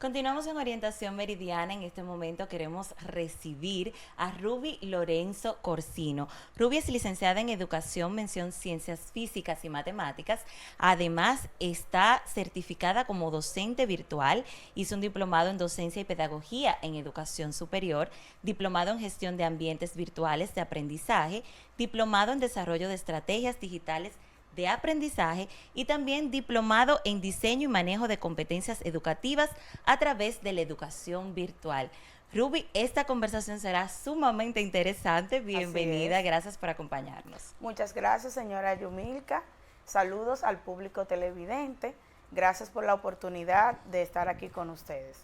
Continuamos en Orientación Meridiana. En este momento queremos recibir a Ruby Lorenzo Corsino. Ruby es licenciada en Educación, mención Ciencias Físicas y Matemáticas. Además, está certificada como docente virtual. Hizo un diplomado en Docencia y Pedagogía en Educación Superior, diplomado en Gestión de Ambientes Virtuales de Aprendizaje, diplomado en Desarrollo de Estrategias Digitales de aprendizaje y también diplomado en diseño y manejo de competencias educativas a través de la educación virtual. Ruby, esta conversación será sumamente interesante. Así Bienvenida, es. gracias por acompañarnos. Muchas gracias, señora Yumilka. Saludos al público televidente. Gracias por la oportunidad de estar aquí con ustedes.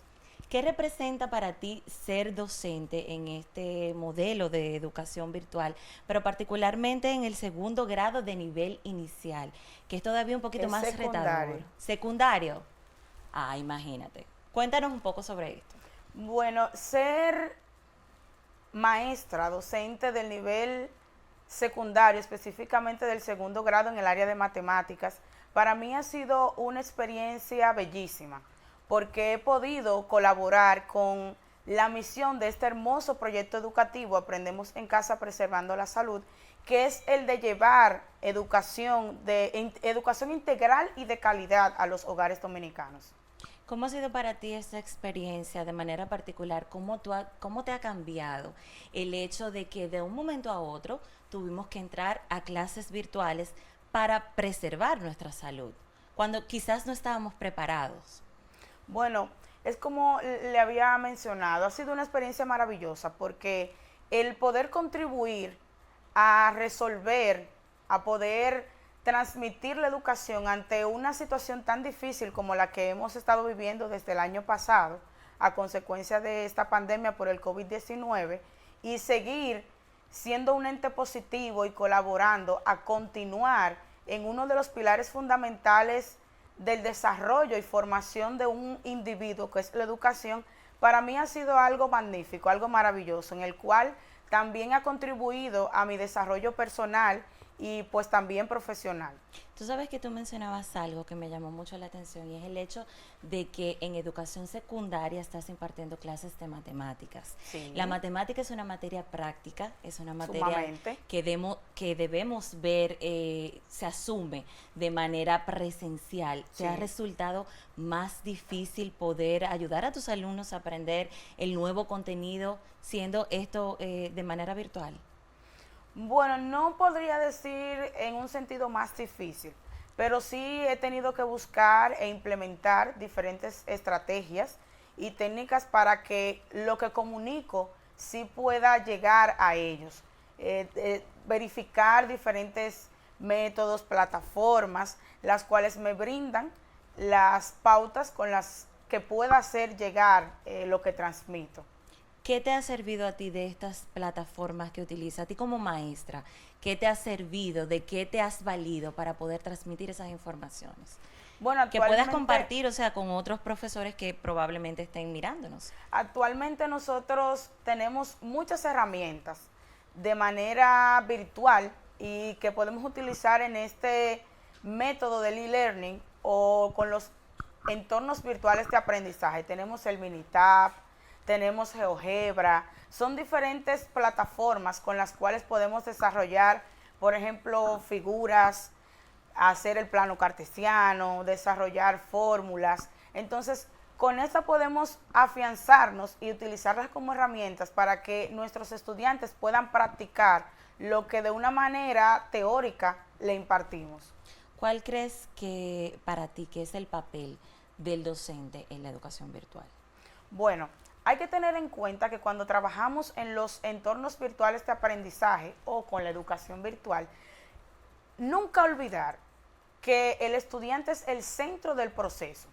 ¿Qué representa para ti ser docente en este modelo de educación virtual, pero particularmente en el segundo grado de nivel inicial, que es todavía un poquito Es más retador? secundario. Secundario. Ah, imagínate. Cuéntanos un poco sobre esto. Bueno, ser maestra, docente del nivel secundario, específicamente del segundo grado en el área de matemáticas, para mí ha sido una experiencia bellísima, porque he podido colaborar con la misión de este hermoso proyecto educativo, Aprendemos en Casa Preservando la Salud, que es el de llevar educación integral y de calidad a los hogares dominicanos. ¿Cómo ha sido para ti esta experiencia de manera particular? ¿Cómo te ha cambiado el hecho de que de un momento a otro tuvimos que entrar a clases virtuales para preservar nuestra salud, cuando quizás no estábamos preparados? Bueno, es como le había mencionado, ha sido una experiencia maravillosa porque el poder contribuir a resolver, a poder transmitir la educación ante una situación tan difícil como la que hemos estado viviendo desde el año pasado a consecuencia de esta pandemia por el COVID-19 y seguir siendo un ente positivo y colaborando a continuar en uno de los pilares fundamentales del desarrollo y formación de un individuo, que es la educación, para mí ha sido algo magnífico, algo maravilloso, en el cual también ha contribuido a mi desarrollo personal y pues también profesional. Tú sabes que tú mencionabas algo que me llamó mucho la atención y es el hecho de que en educación secundaria estás impartiendo clases de matemáticas. La Sí, matemática es una materia práctica, es una materia sumamente. que debemos ver, se asume de manera presencial. ¿Te ha Sí. resultado más difícil poder ayudar a tus alumnos a aprender el nuevo contenido siendo esto de manera virtual? Bueno, no podría decir en un sentido más difícil, pero sí he tenido que buscar e implementar diferentes estrategias y técnicas para que lo que comunico sí pueda llegar a ellos. Verificar diferentes métodos, plataformas, las cuales me brindan las pautas con las que pueda hacer llegar lo que transmito. ¿Qué te ha servido a ti de estas plataformas que utilizas? A ti como maestra, ¿qué te ha servido? ¿De qué te has valido para poder transmitir esas informaciones? Bueno, Que puedas compartir, o sea, con otros profesores que probablemente estén mirándonos. actualmente nosotros tenemos muchas herramientas de manera virtual y que podemos utilizar en este método del e-learning o con los entornos virtuales de aprendizaje. Tenemos el Minitab, tenemos GeoGebra, son diferentes plataformas con las cuales podemos desarrollar, por ejemplo, figuras, hacer el plano cartesiano, desarrollar fórmulas. Entonces, con esta podemos afianzarnos y utilizarlas como herramientas para que nuestros estudiantes puedan practicar lo que de una manera teórica le impartimos. ¿Cuál crees que para ti que es el papel del docente en la educación virtual? Bueno, hay que tener en cuenta que cuando trabajamos en los entornos virtuales de aprendizaje o con la educación virtual, nunca olvidar que el estudiante es el centro del proceso.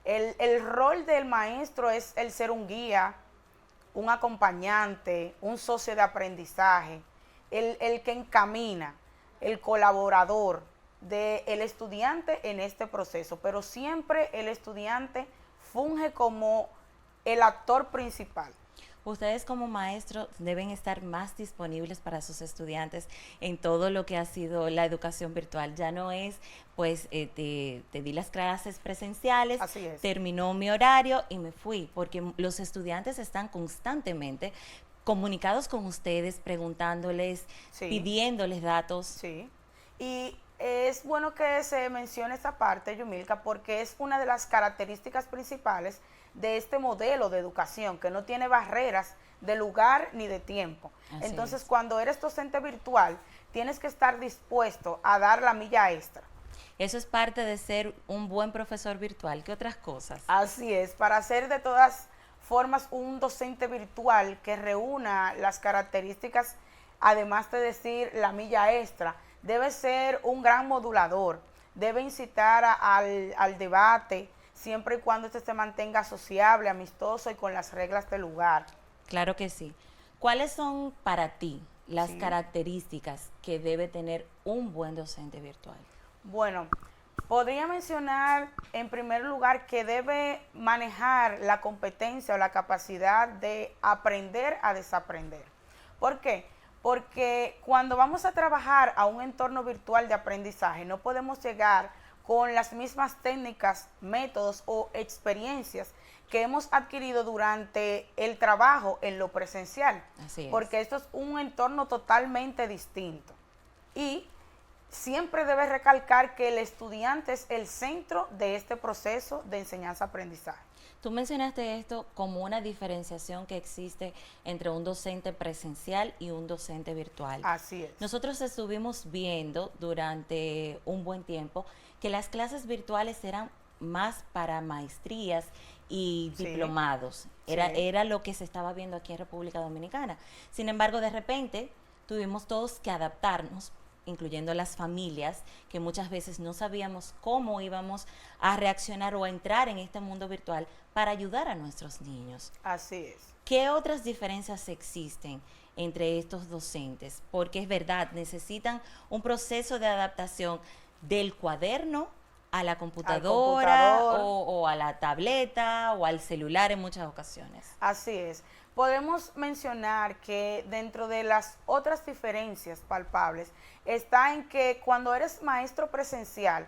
El rol del maestro es el ser un guía, un acompañante, un socio de aprendizaje, el que encamina, el colaborador del estudiante en este proceso, pero siempre el estudiante funge como el actor principal. Ustedes como maestros deben estar más disponibles para sus estudiantes en todo lo que ha sido la educación virtual. Ya no es, pues, te di las clases presenciales, Así es. terminó mi horario y me fui, porque los estudiantes están constantemente comunicados con ustedes, preguntándoles, Sí. pidiéndoles datos. Sí, y es bueno que se mencione esta parte, Yumilka, porque es una de las características principales de este modelo de educación, que no tiene barreras de lugar ni de tiempo. Así Entonces, es. cuando eres docente virtual, tienes que estar dispuesto a dar la milla extra. Eso es parte de ser un buen profesor virtual. ¿Qué otras cosas? Así es, para ser de todas formas un docente virtual que reúna las características, además de decir la milla extra, debe ser un gran modulador, debe incitar al debate, siempre y cuando este se mantenga sociable, amistoso y con las reglas del lugar. Claro que sí. ¿Cuáles son para ti las Sí. características que debe tener un buen docente virtual? Bueno, podría mencionar en primer lugar que debe manejar la competencia o la capacidad de aprender a desaprender. ¿Por qué? Porque cuando vamos a trabajar a un entorno virtual de aprendizaje, no podemos llegar con las mismas técnicas, métodos o experiencias que hemos adquirido durante el trabajo en lo presencial, Así es. porque esto es un entorno totalmente distinto. Y siempre debe recalcar que el estudiante es el centro de este proceso de enseñanza-aprendizaje. Tú mencionaste esto como una diferenciación que existe entre un docente presencial y un docente virtual. Así es. Nosotros estuvimos viendo durante un buen tiempo que las clases virtuales eran más para maestrías y Sí, diplomados. sí, Era lo que se estaba viendo aquí en República Dominicana. Sin embargo, de repente tuvimos todos que adaptarnos, incluyendo las familias, que muchas veces no sabíamos cómo íbamos a reaccionar o a entrar en este mundo virtual para ayudar a nuestros niños. así es. ¿Qué otras diferencias existen entre estos docentes? Porque es verdad, necesitan un proceso de adaptación del cuaderno a la Al computadora computador. o a la tableta o al celular en muchas ocasiones. Así es. Podemos mencionar que dentro de las otras diferencias palpables está en que cuando eres maestro presencial,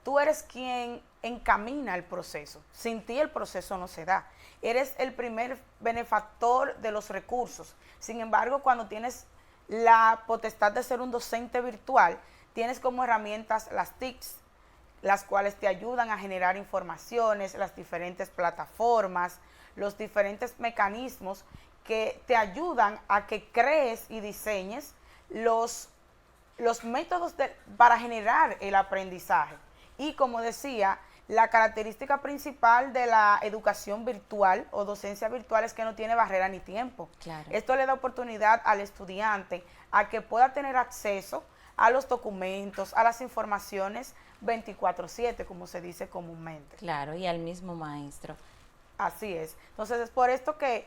tú eres quien encamina el proceso. Sin ti el proceso no se da. Eres el primer benefactor de los recursos. Sin embargo, cuando tienes la potestad de ser un docente virtual, tienes como herramientas las TICs, las cuales te ayudan a generar informaciones, las diferentes plataformas, los diferentes mecanismos que te ayudan a que crees y diseñes los métodos para generar el aprendizaje. Y como decía, la característica principal de la educación virtual o docencia virtual es que no tiene barrera ni tiempo. Claro. Esto le da oportunidad al estudiante a que pueda tener acceso a los documentos, a las informaciones 24/7, como se dice comúnmente. Claro, y al mismo maestro. Así es. Entonces es por esto que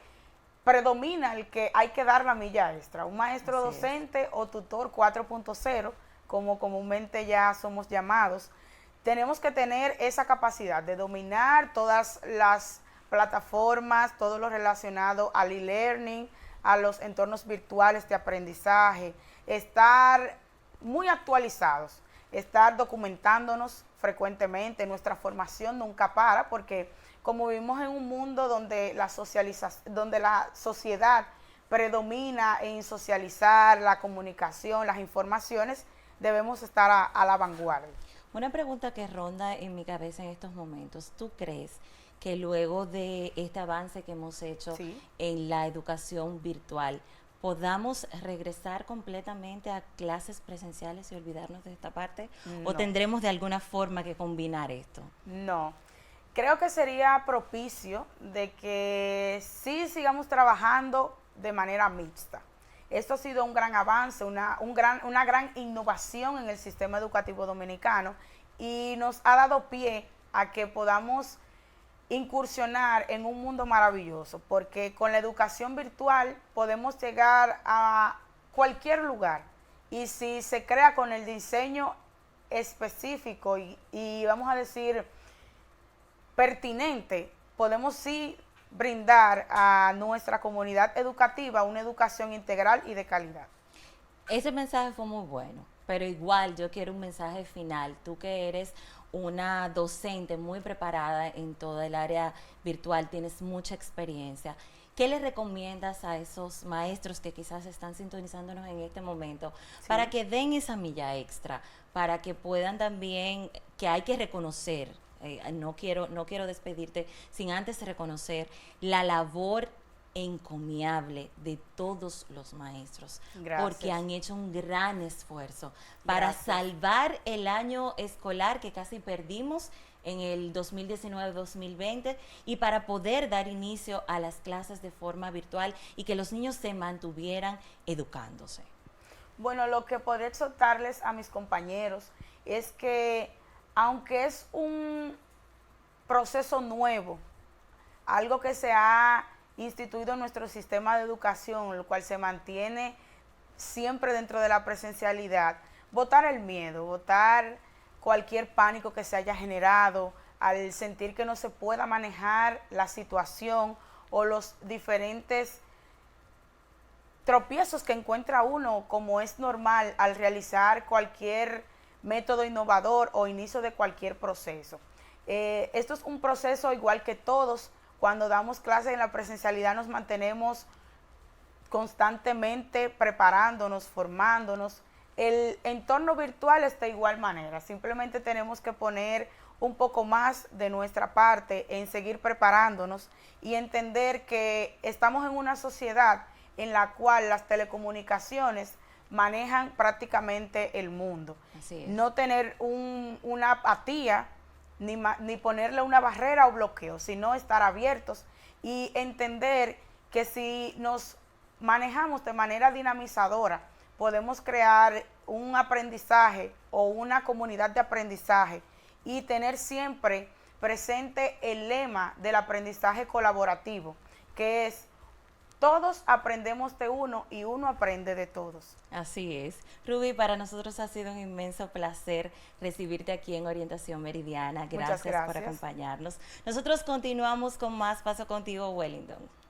predomina el que hay que dar la milla extra. Un maestro Así es. docente o tutor 4.0, como comúnmente ya somos llamados, tenemos que tener esa capacidad de dominar todas las plataformas, todo lo relacionado al e-learning, a los entornos virtuales de aprendizaje, estar muy actualizados, estar documentándonos frecuentemente. Nuestra formación nunca para porque como vivimos en un mundo donde la sociedad predomina en socializar, la comunicación, las informaciones, debemos estar a la vanguardia. Una pregunta que ronda en mi cabeza en estos momentos. ¿Tú crees que luego de este avance que hemos hecho Sí. en la educación virtual, podamos regresar completamente a clases presenciales y olvidarnos de esta parte? ¿O No. tendremos de alguna forma que combinar esto? No. Creo que sería propicio de que sí sigamos trabajando de manera mixta. Esto ha sido un gran avance, una gran innovación en el sistema educativo dominicano y nos ha dado pie a que podamos incursionar en un mundo maravilloso, porque con la educación virtual podemos llegar a cualquier lugar y si se crea con el diseño específico y vamos a decir pertinente, podemos sí brindar a nuestra comunidad educativa una educación integral y de calidad. Ese mensaje fue muy bueno, pero igual yo quiero un mensaje final. Tú que eres una docente muy preparada en toda el área virtual, tienes mucha experiencia. ¿Qué le recomiendas a esos maestros que quizás están sintonizándonos en este momento para que den esa milla extra, para que puedan también, que hay que reconocer, no quiero despedirte sin antes reconocer la labor encomiable de todos los maestros, Gracias. porque han hecho un gran esfuerzo para Gracias. salvar el año escolar que casi perdimos en el 2019-2020 y para poder dar inicio a las clases de forma virtual y que los niños se mantuvieran educándose. Bueno, lo que podría exhortarles a mis compañeros es que, aunque es un proceso nuevo, algo que se ha instituido en nuestro sistema de educación, lo cual se mantiene siempre dentro de la presencialidad, botar el miedo, botar cualquier pánico que se haya generado al sentir que no se pueda manejar la situación o los diferentes tropiezos que encuentra uno, como es normal al realizar cualquier método innovador o inicio de cualquier proceso. Esto es un proceso igual que todos. Cuando damos clases en la presencialidad nos mantenemos constantemente preparándonos, formándonos. El entorno virtual está de igual manera, simplemente tenemos que poner un poco más de nuestra parte en seguir preparándonos y entender que estamos en una sociedad en la cual las telecomunicaciones manejan prácticamente el mundo. Así es. No tener una apatía ni ponerle una barrera o bloqueo, sino estar abiertos y entender que si nos manejamos de manera dinamizadora, podemos crear un aprendizaje o una comunidad de aprendizaje y tener siempre presente el lema del aprendizaje colaborativo, que es: todos aprendemos de uno y uno aprende de todos. Así es. Ruby, para nosotros ha sido un inmenso placer recibirte aquí en Orientación Meridiana. Gracias por acompañarnos. Nosotros continuamos con más. Paso contigo, Wellington.